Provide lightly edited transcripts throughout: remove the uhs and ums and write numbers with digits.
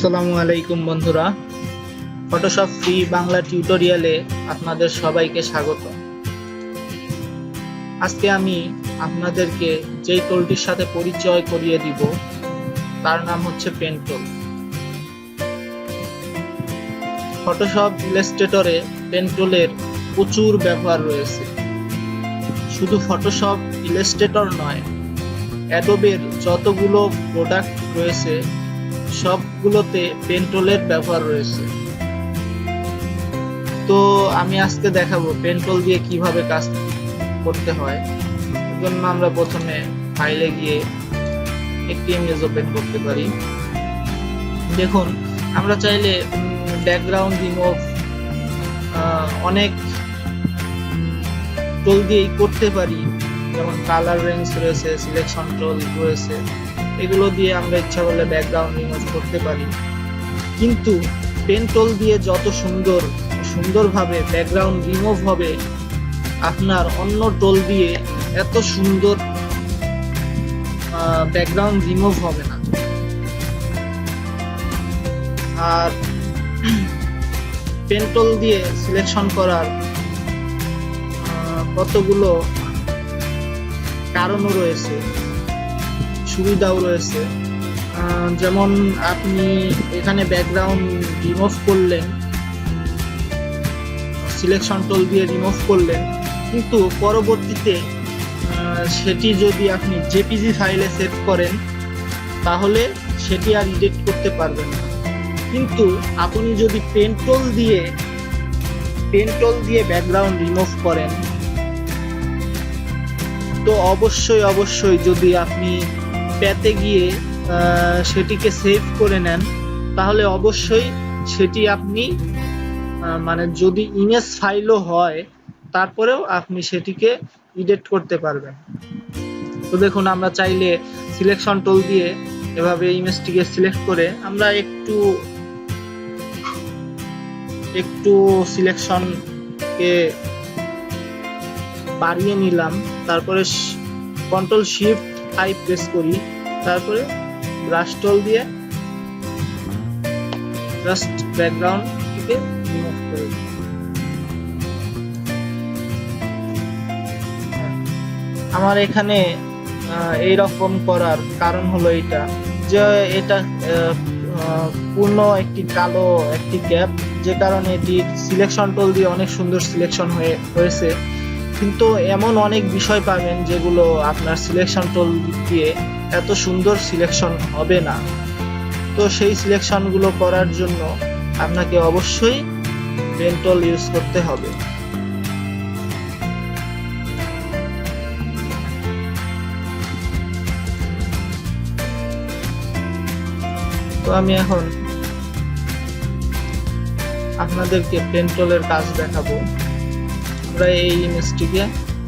আসসালামু আলাইকুম বন্ধুরা, ফটোশপ ফ্রি বাংলা টিউটোরিয়ালে আপনাদের সবাইকে স্বাগত। আজকে আমি আপনাদেরকে যেই টুলটির সাথে পরিচয় করিয়ে দিব তার নাম হচ্ছে পেন টুল। ফটোশপ ইলাস্ট্রেটরে পেন টুলের প্রচুর ব্যবহার রয়েছে। শুধু ফটোশপ ইলাস্ট্রেটর নয়, অ্যাডোবের যতগুলো প্রোডাক্ট রয়েছে সবগুলোতে পেন টুলের ব্যবহার রয়েছে। তো আমি আজকে দেখাবো পেন টুল দিয়ে কিভাবে কাজ করতে হয়। এর জন্য আমরা প্রথমে ফাইলে গিয়ে একটি ইমেজ ওপেন করতে পারি। দেখুন, আমরা চাইলে ব্যাকগ্রাউন্ড রিমুভ অনেক টুল দিয়েই করতে পারি, যেমন কালার রেঞ্জ রয়েছে, সিলেকশন টুল রয়েছে, এগুলো দিয়ে আমরা ইচ্ছা করলে ব্যাকগ্রাউন্ড রিমুভ করতে পারি। কিন্তু পেন টুল দিয়ে যত সুন্দরভাবে ব্যাকগ্রাউন্ড রিমুভ হবে, আপনার অন্য টুল দিয়ে এত সুন্দর ব্যাকগ্রাউন্ড রিমুভ হবে না। আর পেন টুল দিয়ে সিলেকশন করার কতগুলো কারণও রয়েছে, সুবিধাও রয়েছে। যেমন আপনি এখানে ব্যাকগ্রাউন্ড রিমুভ করলেন, সিলেকশন টুল দিয়ে রিমুভ করলেন, কিন্তু পরবর্তীতে সেটি যদি আপনি জেপিজি ফাইলে সেভ করেন তাহলে সেটি আর এডিট করতে পারবেন না। কিন্তু আপনি যদি পেন টুল দিয়ে ব্যাকগ্রাউন্ড রিমুভ করেন তো অবশ্যই যদি আপনি প্যাতে গিয়ে সেটিকে সেভ করে নেন তাহলে অবশ্যই সেটি আপনি যদি ইমেজ ফাইলও হয় তারপরেও আপনি সেটিকে এডিট করতে পারবেন। তো দেখুন, আমরা চাইলে সিলেকশন টুল দিয়ে এভাবে ইমেজটিকে সিলেক্ট করে আমরা একটু সিলেকশনকে বাড়িয়ে নিলাম, তারপরে কন্ট্রোল শিফট আই প্রেস করি, তারপরে ব্রাশ টুল দিয়ে জাস্ট ব্যাকগ্রাউন্ড থেকে রিমুভ করে দিই। আমার এখানে এইরকম করার কারণ হলো এটা, যে এটা পূর্ণ একটি কালো একটি গ্যাপ, যে কারণে এটি সিলেকশন টুল দিয়ে অনেক সুন্দর সিলেকশন হয়েছে। কিন্তু এমন অনেক বিষয় পাবেন যেগুলো আপনার সিলেকশন টুল দিয়ে এত সুন্দর সিলেকশন হবে না। তো সেই সিলেকশনগুলো করার জন্য আপনাকে অবশ্যই পেন টুল ইউজ করতে হবে। তো আমি এখন আপনাদেরকে পেন টুলের কাজ দেখাবো। আমরা এই ইমেজটিকে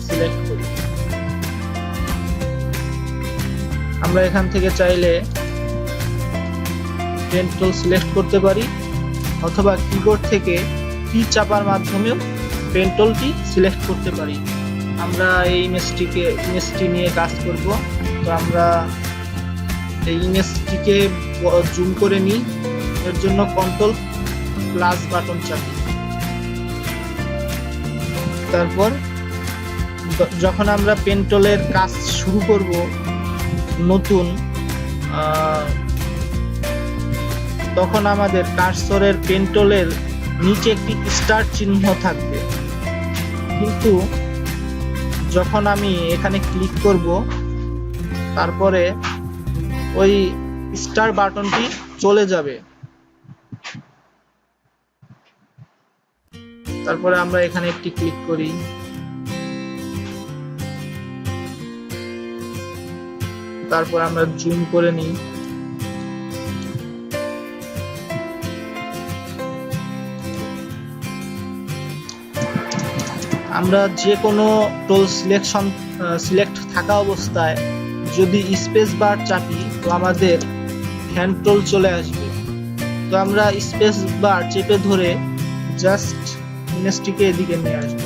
সিলেক্ট করি। আমরা এখান থেকে চাইলে পেন টুল সিলেক্ট করতে পারি, অথবা কিবোর্ড থেকে পি চাপার মাধ্যমেও পেন টুলটি সিলেক্ট করতে পারি। আমরা এই ইমেজটি নিয়ে কাজ করব। তো আমরা এই ইমেজটিকে জুম করে নিই, এর জন্য কন্ট্রোল প্লাস বাটন চাপি। তারপর যখন আমরা পেন টুলের কাজ শুরু করব নতুন, তখন আমাদের কার্সরের পেন টুলের নিচে একটি স্টার চিহ্ন থাকবে, কিন্তু যখন আমি এখানে ক্লিক করব তারপরে ওই স্টার বাটনটি চলে যাবে। তারপরে আমরা এখানে একটি ক্লিক করি, তারপর আমরা জুম করে নিই। আমরা যে কোনো টুল সিলেক্ট থাকা অবস্থায় যদি স্পেস বার চাপি তো আমাদের হ্যান্ড টুল চলে আসবে। তো আমরা স্পেস বার চেপে ধরে জাস্ট ইমেজটিকে এদিকে নিয়ে আসবো।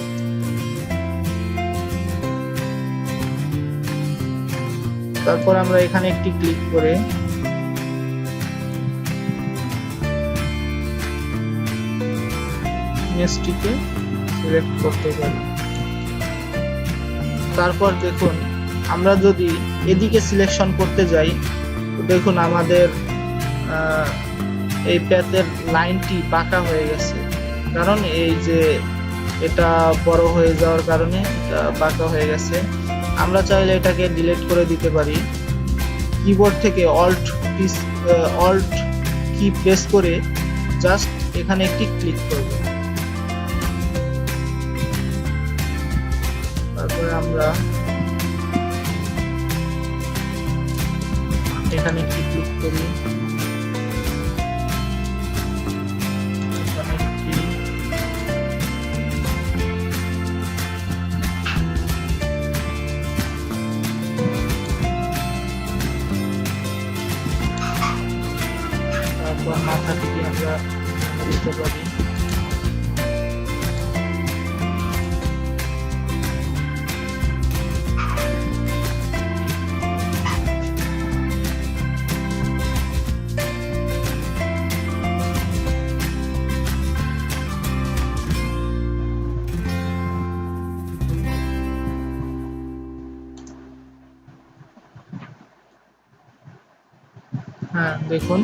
তারপর আমরা এখানে একটি ক্লিক করে ইমেজটিকে সিলেক্ট করতে পারি। তারপর দেখুন আমরা যদি এদিকে সিলেকশন করতে যাই, তো দেখুন আমাদের এই প্যাথের লাইনটি বাঁকা হয়ে গেছে, কারণ এই যে এটা বড় হয়ে যাওয়ার কারণে এটা বাঁকা হয়ে গেছে। আমরা চাইলে এটাকে ডিলিট করে দিতে পারি। কিবোর্ড থেকে অল্ট কি প্রেস করে জাস্ট এখানে একটি ক্লিক করব। তারপরে আমরা এখানে একটি ক্লিক করি, এখানে একটি তারপর মাথাটিকে আমরা দিতে পারি। হ্যাঁ, দেখুন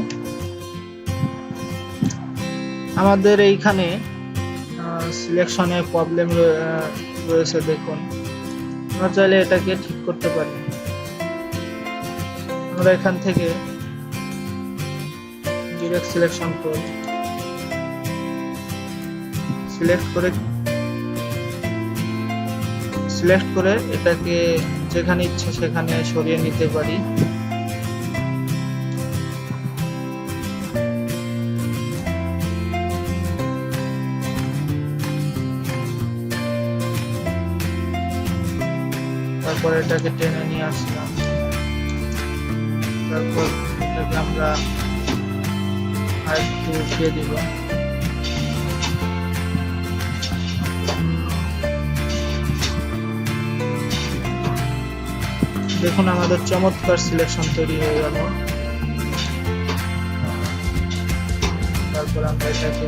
আমাদের এইখানে সিলেকশনে প্রবলেম রয়েছে। দেখুন আমরা চাইলে এটাকে ঠিক করতে পারি। আমরা এখান থেকে ডিরেক্ট সিলেকশন করি, সিলেক্ট করে এটাকে যেখানে ইচ্ছে সেখানে সরিয়ে নিতে পারি। তারপর এটাকে টেনে নিয়ে আসলাম, তারপর এটাকে আমরা আরেকটু উঠিয়ে দিব। দেখুন আমাদের চমৎকার সিলেকশন তৈরি হয়ে গেল। তারপর আমরা এটাকে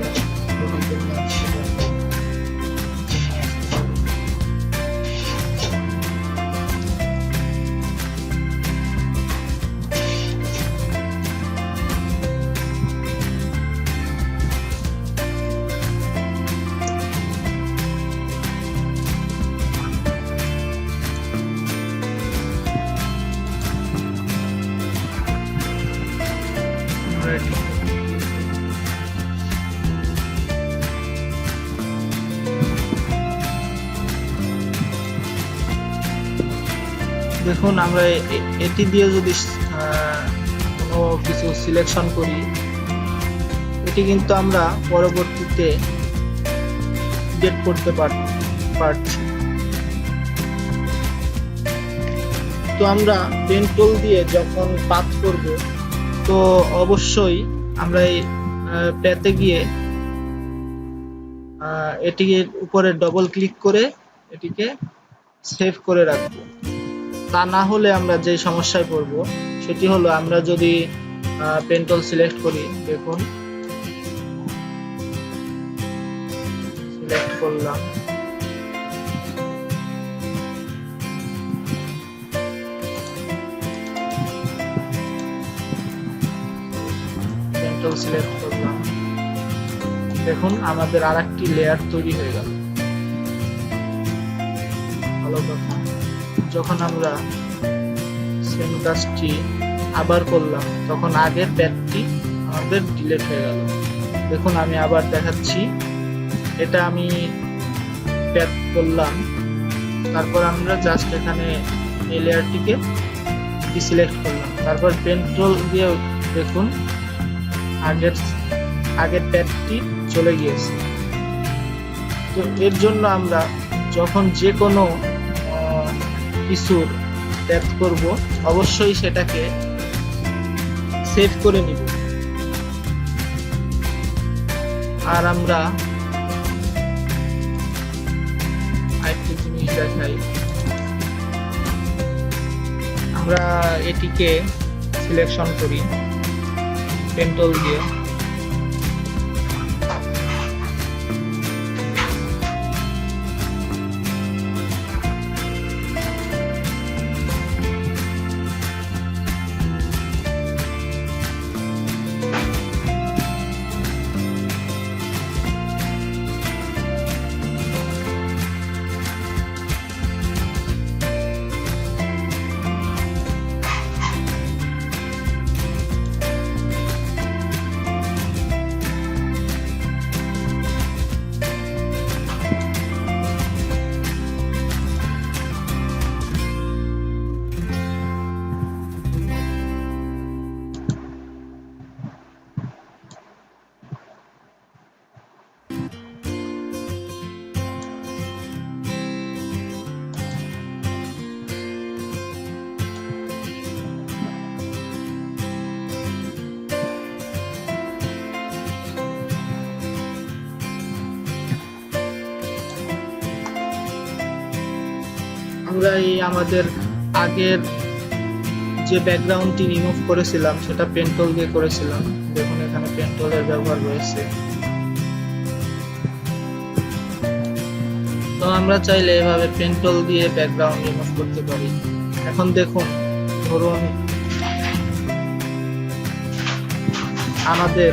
দেখুন আমরা এটি দিয়ে যদি কোনো কিছু সিলেকশন করি, এটি কিন্তু আমরা পরবর্তীতে ডিলিট করতে পারছি। তো আমরা পেন টুল দিয়ে যখন পাথ করব, তো অবশ্যই আমরা এই প্যাথে গিয়ে এটির উপরে ডবল ক্লিক করে এটিকে সেভ করে রাখবো। তা না হলে আমরা যে সমস্যায় পড়ব সেটি হলো, আমরা যদি পেন টুল সিলেক্ট করি, দেখুন সিলেক্ট করলাম, পেন টুল সিলেক্ট করলাম, দেখুন আমাদের আরেকটি লেয়ার তৈরি হয়ে গেল। ভালো কথা। যখন আমরা সেম কাজটি আবার করলাম, তখন আগের প্যাথটি আমাদের ডিলিট হয়ে গেল। দেখুন আমি আবার দেখাচ্ছি, এটা আমি প্যাথ করলাম, তারপর আমরা জাস্ট এখানে এই লেয়ারটিকে ডিসিলেক্ট করলাম, তারপর পেন টুল দিয়ে দেখুন আগের প্যাথটি চলে গিয়েছে। তো এর জন্য আমরা যখন যে কোনো কিছুর প্যাথ করব, অবশ্যই সেটাকে সেভ করে নিব। আর আমরা আরেকটি জিনিস দেখাই, আমরা এটিকে সিলেকশন করি পেন টুল দিয়ে, আমরা এই আমাদের আগের যে ব্যাকগ্রাউন্ডটি রিমুভ করেছিলাম সেটা পেন্টল দিয়ে করেছিলাম। দেখুন এখানে পেন্টলের ব্যবহার রয়েছে। তো আমরা চাইলে এভাবে পেন্টল দিয়ে ব্যাকগ্রাউন্ড রিমুভ করতে পারি। এখন দেখুন, ধরুন আমাদের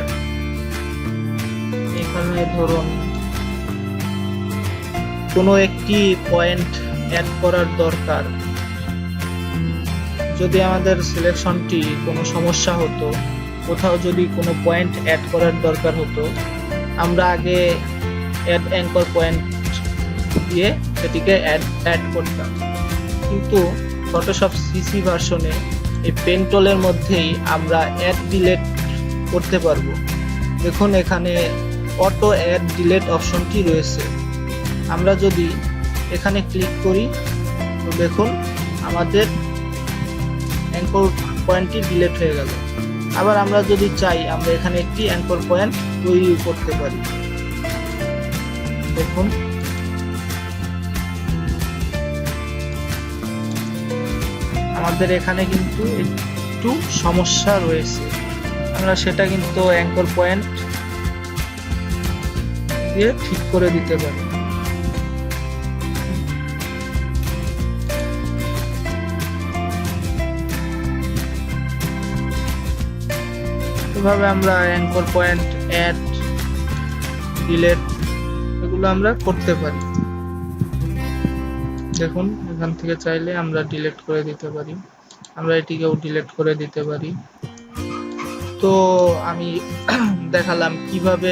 এখানে ধরুন কোনো একটি পয়েন্ট অ্যাড করার দরকার। যদি আমাদের সিলেকশনটি কোনো সমস্যা হতো, কোথাও যদি কোনো পয়েন্ট অ্যাড করার দরকার হতো, আমরা আগে অ্যাড অ্যাঙ্কর পয়েন্ট দিয়ে সেটিকে অ্যাড করতাম। কিন্তু ফটোশপ সিসি ভার্সনে এই পেন্টলের মধ্যেই আমরা অ্যাড ডিলেট করতে পারবো। দেখুন এখানে অটো অ্যাড ডিলেট অপশনটি রয়েছে। আমরা যদি এখানে ক্লিক করি তো দেখুন আমাদের অ্যাঙ্কর পয়েন্টটি ডিলেট হয়ে গেল। আবার আমরা যদি চাই আমরা এখানে একটি অ্যাঙ্কর পয়েন্ট তৈরি করতে পারি। দেখুন আমাদের এখানে কিন্তু একটু সমস্যা রয়েছে, আমরা সেটা কিন্তু অ্যাঙ্কর পয়েন্ট দিয়ে ঠিক করে দিতে পারি। এভাবে আমরা অ্যাঙ্কর পয়েন্ট অ্যাড ডিলেট এগুলো আমরা করতে পারি। দেখুন এখান থেকে চাইলে আমরা ডিলিট করে দিতে পারি, আমরা এটিকেও ডিলিট করে দিতে পারি। তো আমি দেখালাম কিভাবে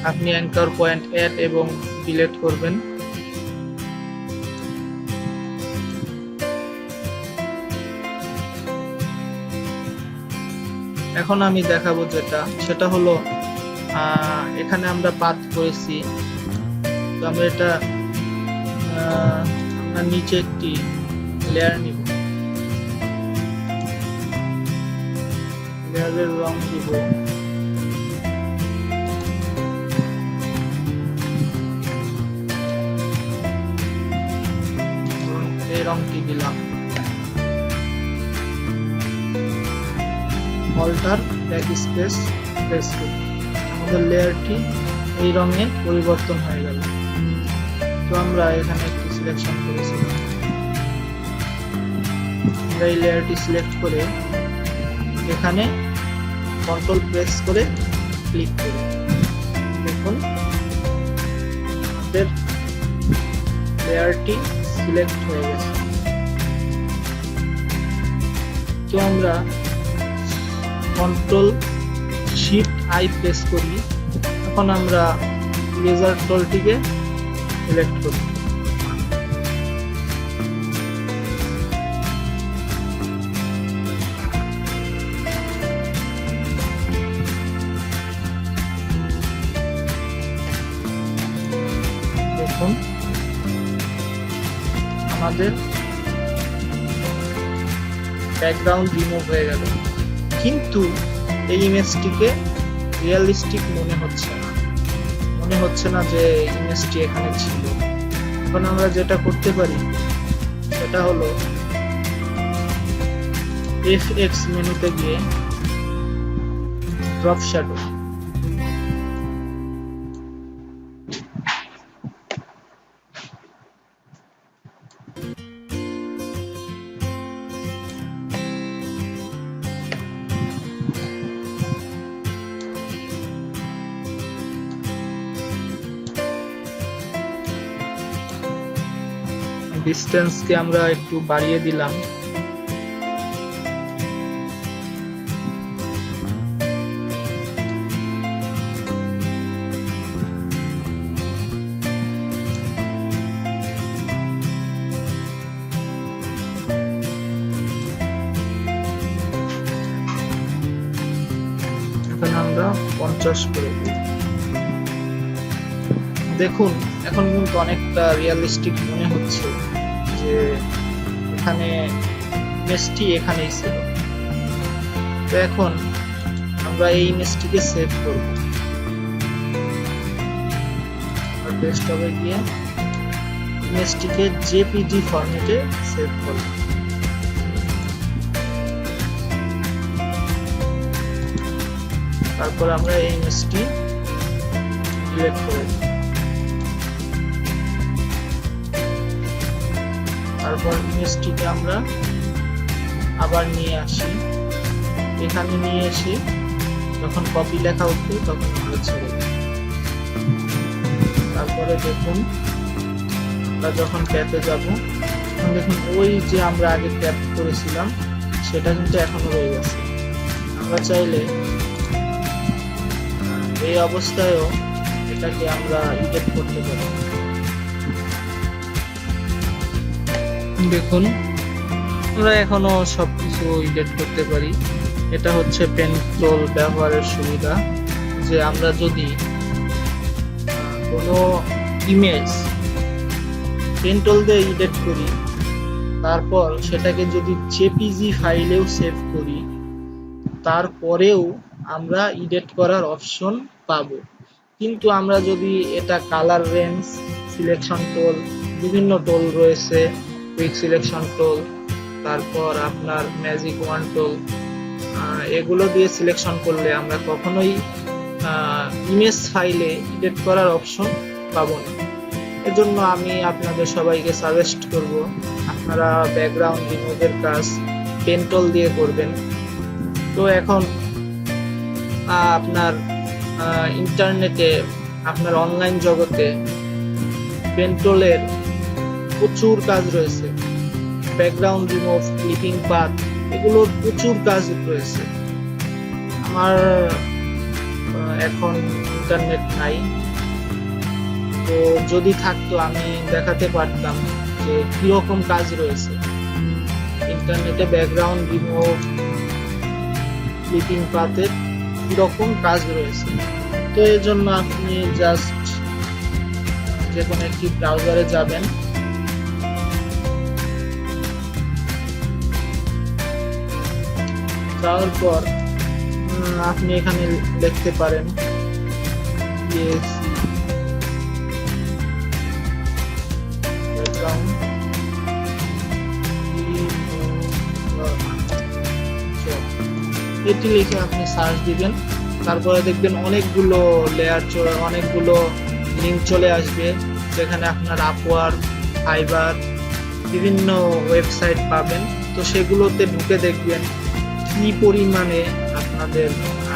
আপনি অ্যাঙ্কর পয়েন্ট অ্যাড এবং ডিলিট করবেন। এখন আমি দেখাবো সেটা হলো এখানে আমরা পাথ করেছি। তো আমরা এটা নিচে একটি লেয়ার নিব, লেয়ারের রং দিব এই রংটি দিলাম, অল্টার ব্যাকস্পেস প্রেস করি, আমাদের লেয়ারটি এই রঙে পরিবর্তন হয়ে গেল। তো আমরা এখানে একটি সিলেকশন করেছিলাম, আমরা এই লেয়ারটি সিলেক্ট করে এখানে কন্ট্রোল প্রেস করে ক্লিক করি। দেখুন আমাদের লেয়ারটি সিলেক্ট হয়ে গেছে। তো আমরা কন্ট্রোল শিফট আই প্রেস করি, এখন আমরা ইরেজার টুলটিকে সিলেক্ট করি। দেখুন আমাদের ব্যাকগ্রাউন্ড রিমুভ হয়ে গেল, কিন্তু এই ইমেজটিকে রিয়েলিস্টিক মনে হচ্ছে না যে ইমেজটি এখানে ছিল। এখন আমরা যেটা করতে পারি সেটা হলো এফএক্স মেনুতে গিয়ে ড্রপ শ্যাডো, ডিসটেন্সকে আমরা একটু বাড়িয়ে দিলাম। এখন আমরা 50 করে দিই। দেখুন এখন কিন্তু অনেকটা রিয়েলিস্টিক মনে হচ্ছে যে এখানে ইমেজটি এখানেই ছিল। তো এখন আমরা এই ইমেজটিকে সেভ করব, ডেস্কটপে গিয়ে ইমেজটিকে জেপিজি ফরম্যাটে সেভ করলাম। তারপর আমরা এই ইমেজটি ডিলিট করে দিই। তারপর ইমেজটিকে আমরা আবার নিয়ে আসি, এখানে নিয়ে এসে যখন কপি লেখা উঠবে তখন আমরা ছেড়ে দিই। তারপরে দেখুন আমরা যখন ট্যাবে যাব তখন দেখুন ওই যে আমরা আগে ট্যাপ করেছিলাম সেটা কিন্তু এখনো রয়ে গেছে। আমরা চাইলে এই অবস্থায়ও এটাকে আমরা এডিট করতে পারি। দেখুন আমরা এখনো সবকিছু এডিট করতে পারি। এটা হচ্ছে পেন টুল ব্যবহারের সুবিধা, যে আমরা যদি কোনো ইমেজ পেন টুল দিয়ে এডিট করি, তারপর সেটাকে যদি জেপিজি ফাইলেও সেভ করি, তারপরেও আমরা এডিট করার অপশন পাবো। কিন্তু আমরা যদি এটা কালার রেঞ্জ, সিলেকশন টুল, বিভিন্ন টুল রয়েছে, কুইক সিলেকশন টুল, তারপর আপনার ম্যাজিক ওয়ান টুল, এগুলো দিয়ে সিলেকশন করলে আমরা কখনোই ইমেজ ফাইলে এডিট করার অপশন পাবো না। এজন্য আমি আপনাদের সবাইকে সাজেস্ট করব আপনারা ব্যাকগ্রাউন্ড রিমুভের কাজ পেন টুল দিয়ে করবেন। তো এখন আপনার ইন্টারনেটে, আপনার অনলাইন জগতে পেন টুলের প্রচুর কাজ রয়েছে। ব্যাকগ্রাউন্ড রিমুভ, ক্লিপিং পাথ, এগুলোর প্রচুর কাজ রয়েছে। আমার এখন ইন্টারনেট নাই, তো যদি থাকতো আমি দেখাতে পারতাম যে কিরকম কাজ রয়েছে ইন্টারনেটে। ব্যাকগ্রাউন্ড রিমুভ, ক্লিপিং পাথের কিরকম কাজ রয়েছে। তো এর জন্য আপনি জাস্ট যে কোনো একটি ব্রাউজারে যাবেন, যাওয়ার পর আপনি এখানে লিখতে পারেন এটি লিখে আপনি সার্চ দিবেন। তারপরে দেখবেন অনেকগুলো লেয়ার, অনেকগুলো লিঙ্ক চলে আসবে, যেখানে আপনার আপওয়ার্ক, ফাইবার, বিভিন্ন ওয়েবসাইট পাবেন। তো সেগুলোতে ঢুকে দেখবেন কি পরিমাণে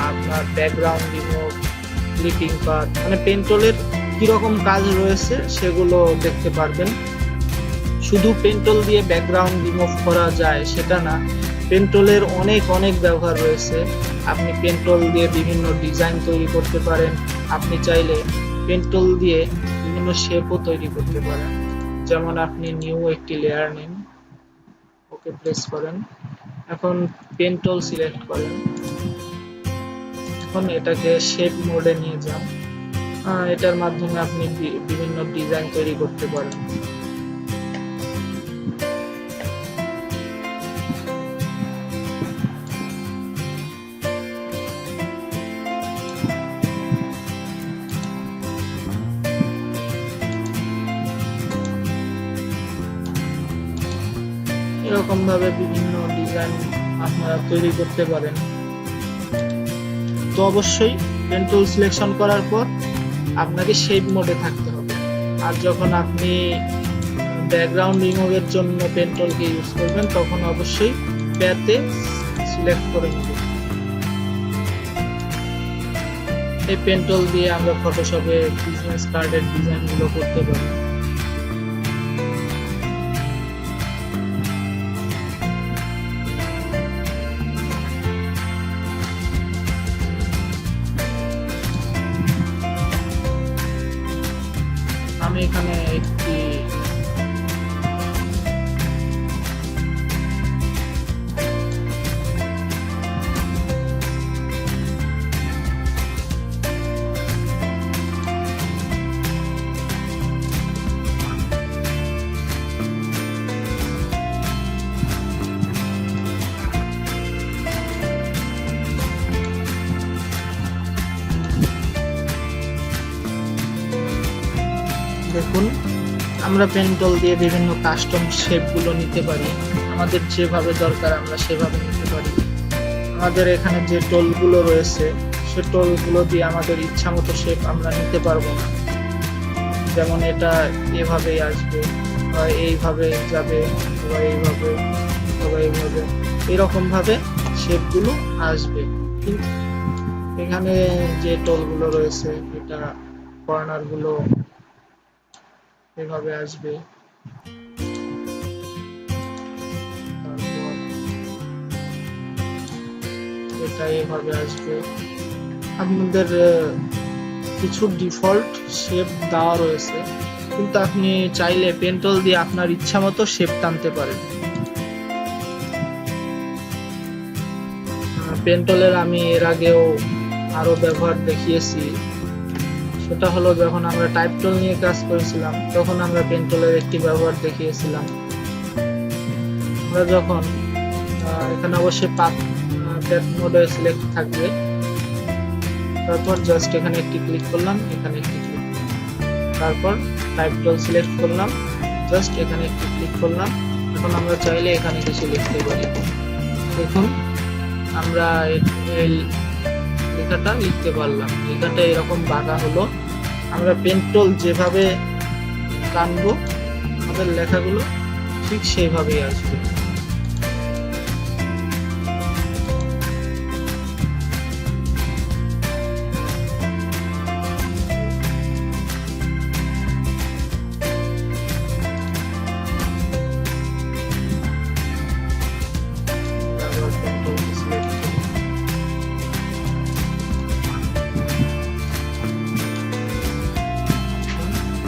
আপনার ব্যাকগ্রাউন্ড রিমুভ, ক্লিপিং পাথ, মানে পেন টুলের কিরকম কাজ রয়েছে সেগুলো দেখতে পারবেন। শুধু পেন টুল দিয়ে ব্যাকগ্রাউন্ড রিমুভ করা যায় সেটা না, পেন টুলের অনেক ব্যবহার রয়েছে। আপনি পেন টুল দিয়ে বিভিন্ন ডিজাইন তৈরি করতে পারেন। আপনি চাইলে পেন টুল দিয়ে বিভিন্ন শেপও তৈরি করতে পারেন। যেমন আপনি নিউ একটি লেয়ার নিন, ওকে প্রেস করেন, এখন পেন টুল সিলেক্ট করেন, এখন এটাকে শেপ মোডে নিয়ে যান। এটার মাধ্যমে আপনি বিভিন্ন ডিজাইন তৈরি করতে পারেন। এরকম ভাবে বিভিন্ন ডিজাইন আপনারা তৈরি করতে পারেন। তো অবশ্যই পেন টুল সিলেকশন করার পর আপনাকে শেপ মোডে থাকতে হবে। আর যখন আপনি ব্যাকগ্রাউন্ড রিমুভের জন্য পেন টুলকে ইউজ করবেন তখন অবশ্যই প্যাতে সিলেক্ট করে নেবেন। এই পেন টুল দিয়ে আমরা ফটোশপে বিজনেস কার্ডের ডিজাইনগুলো করতে পারি। আমি এখানে একটি দেখুন আমরা পেন্টল দিয়ে বিভিন্ন কাস্টম শেপগুলো নিতে পারি, আমাদের যেভাবে দরকার আমরা সেভাবে নিতে পারি। আমাদের এখানে যে টোলগুলো রয়েছে সে টোলগুলো দিয়ে আমাদের ইচ্ছা মতো শেপ আমরা নিতে পারবো না। যেমন এটা এভাবেই আসবে, বা এইভাবে যাবে, বা এইভাবে, বা এইভাবে, এরকম ভাবে শেপগুলো আসবে। কিন্তু এখানে যে টোলগুলো রয়েছে এটা কর্নার গুলো এভাবে আসবে, তারপর এটা এভাবে আসবে। আপনাদের কিছু ডিফল্ট শেপ দেওয়া রয়েছে, কিন্তু আপনি চাইলে পেন্টল দিয়ে আপনার ইচ্ছা মতো শেপ টানতে পারেন। পেন্টলের আমি এর আগেও আরো ব্যবহার দেখিয়েছি, সেটা হলো যখন আমরা টাইপ টুল নিয়ে কাজ করেছিলাম তখন আমরা পেন্টলের একটি ব্যবহার দেখিয়েছিলাম। আমরা যখন এখানে অবশ্যই পাথ মোডে সিলেক্ট থাকবে, তারপর জাস্ট এখানে একটি ক্লিক করলাম, এখানে একটি ক্লিক, তারপর টাইপ টুল সিলেক্ট করলাম, জাস্ট এখানে একটি ক্লিক করলাম। এখন আমরা চাইলে এখানে কিছু লিখতে পারি। দেখুন আমরা এই লেখাটা লিখতে পারলাম, লেখাটা এরকম বাঁকা হলো। আমরা পেন্টল যেভাবে টানবো আমাদের লেখাগুলো ঠিক সেইভাবেই আসবে।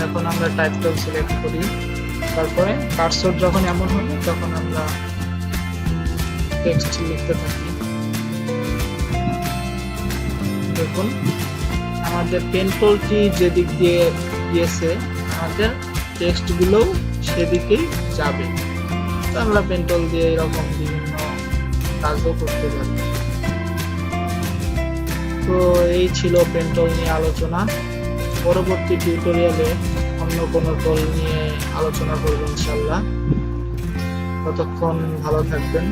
এখন আমরা টাইপ টুল সিলেক্ট করি, তারপরে কার্সর যখন এমন হবে তখন আমরা টেক্সট লিখতে থাকি। দেখুন আমাদের পেন্টলটি যেদিক দিয়ে গিয়েছে আমাদের টেক্সট গুলোও সেদিকেই যাবে। তো আমরা পেন্টল দিয়ে এরকম বিভিন্ন কাজও করতে পারি। তো এই ছিল পেন্টল নিয়ে আলোচনা। পরবর্তী টিউটোরিয়ালে অন্য কোনো টুল নিয়ে আলোচনা করব ইনশাআল্লাহ। ততক্ষণ ভালো থাকবেন।